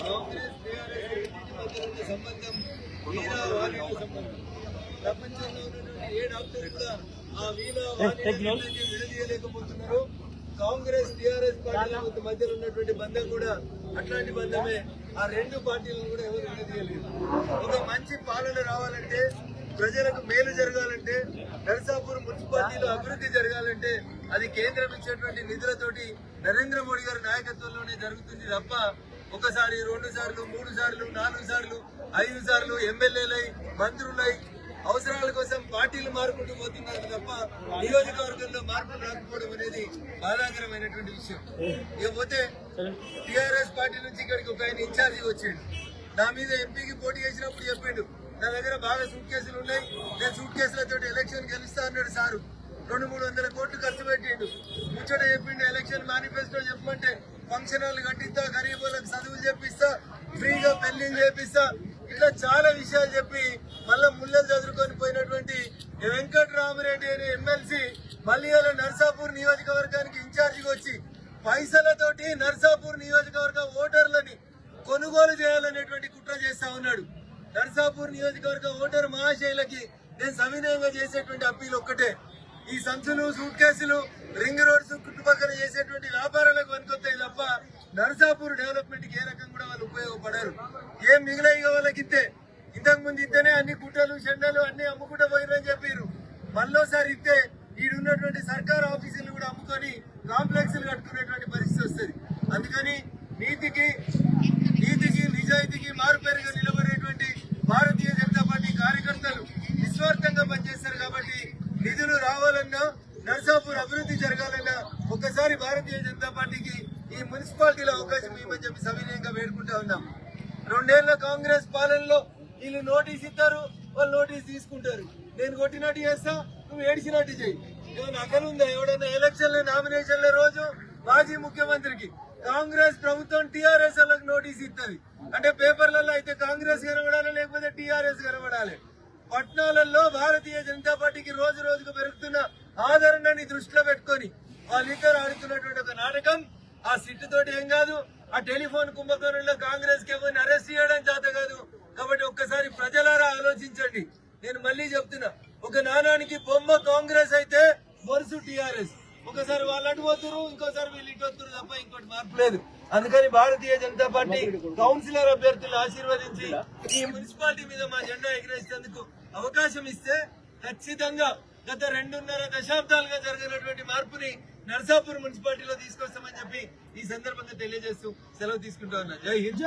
Congress TRS సంబంధం వీరా వాణిజ్య సంబంధం. ప్రపంచంలో ఉన్నటువంటి ఏ డాక్టర్ కూడా ఆ వీరా వాణిజ్య విడదీయలేకపోతున్నారు. కాంగ్రెస్ టీఆర్ఎస్ పార్టీల మధ్యలో ఉన్నటువంటి బంధం కూడా అట్లాంటి బంధమే. ఆ రెండు పార్టీలను కూడా ఎవరు విడదీయలేదు. ఒక మంచి పాలన రావాలంటే, ప్రజలకు మేలు జరగాలంటే, నర్సాపూర్ మున్సిపాలిటీలో అభివృద్ధి జరగాలంటే అది కేంద్రం ఇచ్చేటువంటి నిధులతోటి నరేంద్ర మోడీ గారి నాయకత్వంలోనే జరుగుతుంది తప్ప ఒకసారి 2 సార్లు 3 సార్లు 4 సార్లు 5 సార్లు ఎమ్మెల్యేలై మంత్రులై అవసరాల కోసం పార్టీలు మారుకుంటూ పోతున్నారు తప్ప నియోజకవర్గంలో మార్పులు రాకపోవడం అనేది బాధాకరమైనటువంటి విషయం. ఇకపోతే టీఆర్ఎస్ పార్టీ నుంచి ఇక్కడికి ఒక ఆయన ఇన్ఛార్జి వచ్చాడు. నా మీద ఎంపీకి పోటీ చేసినప్పుడు చెప్పిండు, నా దగ్గర బాగా సూట్ కేసులు ఉన్నాయి, నేను సూట్ కేసులతో ఎలక్షన్ గెలుస్తా అన్నాడు. సారు 200-300 కోట్లు ఖర్చు పెట్టిండు. ముచ్చట చెప్పిండు, ఎలక్షన్ మేనిఫెస్టో చెప్పమంటే ఫంక్షన్ హాల్ కట్టిస్తా, గరీబులకు చదువులు చెప్పిస్తా, ఫ్రీగా పెళ్లిళ్ళు చేపిస్తా, ఇట్లా చాలా విషయాలు చెప్పి మళ్ళా ముళ్ళలు చదువుకొని పోయినటువంటి వెంకట్రామరెడ్డి అనే ఎమ్మెల్సీ మళ్ళీ నర్సాపూర్ నియోజకవర్గానికి ఇన్ఛార్జిగా వచ్చి పైసలతోటి నర్సాపూర్ నియోజకవర్గ ఓటర్లని కొనుగోలు చేయాలనేటువంటి కుట్ర చేస్తా ఉన్నాడు. నర్సాపూర్ నియోజకవర్గ ఓటర్ మహాశైలకి నేను సవినయంగా చేసేటువంటి అప్పీల్ ఒక్కటే, ఈ సంచులు సూట్ కేసులు రింగ్ రోడ్స్ చుట్టుపక్కల చేసేటువంటి వ్యాపారాలకు పనికొస్తాయి తప్ప నర్సాపూర్ డెవలప్మెంట్ కి ఏ రకంగా కూడా వాళ్ళు ఉపయోగపడరు. ఏం మిగిలిన వాళ్ళకి ఇస్తే ఇంతకు ముందు ఇస్తేనే అన్ని గుట్టలు చెండలు అన్ని అమ్ముకుంటూ పోయిరని చెప్పారు. మళ్ళోసారి ఇస్తే ఈడున్నటువంటి సర్కార్ ఆఫీసులు కూడా అమ్ముకొని కాంప్లెక్స్లు కట్టుకునేటువంటి పరిస్థితి వస్తుంది. అందుకని నీతికి నిజాయితీకి మారుపేరుగా నిలబడేటువంటి భారతీయ జనతా పార్టీ కార్యకర్తలు నిస్వార్థంగా పనిచేస్తారు. కాబట్టి నిధులు రావాలన్నా, నర్సాపూర్ అభివృద్ధి జరగాలన్నా ఒక్కసారి భారతీయ జనతా పార్టీకి ఈ మున్సిపాలిటీలో అవకాశం ఇవ్వమని చెప్పి సవినయంగా వేడుకుంటా ఉన్నాం. 2 ఏళ్ల కాంగ్రెస్ పాలనలో వీళ్ళు నోటీస్ ఇస్తారు, వాళ్ళు నోటీస్ తీసుకుంటారు. నేను కొట్టినట్టు చేస్తా, నువ్వు ఏడిచినట్టు చెయ్యి. ఏమైనా అక్కలుందా? ఎవడన్నా ఎలక్షన్ల నామినేషన్ల రోజు మాజీ ముఖ్యమంత్రికి కాంగ్రెస్ ప్రభుత్వం టీఆర్ఎస్ వాళ్ళకి నోటీస్ ఇస్తుంది అంటే పేపర్లలో అయితే కాంగ్రెస్ కనబడాలి, లేకపోతే టీఆర్ఎస్ కనబడాలి. పట్నాలలో భారతీయ జనతా పార్టీకి రోజు రోజుకు పెరుగుతున్న ఆదరణని దృష్టిలో పెట్టుకొని వాళ్ళిద్దరు ఆడుతున్నటువంటి ఒక నాటకం. ఆ సిట్టు తోటి ఏం కాదు, ఆ టెలిఫోన్ కుంభకోణంలో కాంగ్రెస్ కి ఎవరిని అరెస్ట్ చేయడం చేత కాదు. కాబట్టి ఒక్కసారి ప్రజలారా ఆలోచించండి. నేను మళ్ళీ చెప్తున్నా, ఒక నాణానికి బొమ్మ కాంగ్రెస్ అయితే బొరుసు టీఆర్ఎస్. ఒకసారి వాళ్ళు అటు పోతున్నారు, ఇంకోసారి వీళ్ళు ఇటు వస్తున్నారు తప్ప ఇంకోటి మార్పు లేదు. అందుకని భారతీయ జనతా పార్టీ కౌన్సిలర్ అభ్యర్థులు ఆశీర్వదించి ఈ మున్సిపాలిటీ మీద మా జెండా ఎగిరేసేందుకు అవకాశం ఇస్తే ఖచ్చితంగా గత 2.5 దశాబ్దాలుగా జరిగినటువంటి మార్పుని నర్సాపూర్ మున్సిపాలిటీలో తీసుకొస్తామని చెప్పి ఈ సందర్భంగా తెలియజేస్తూ సెలవు తీసుకుంటా ఉన్నా. జై హింద్.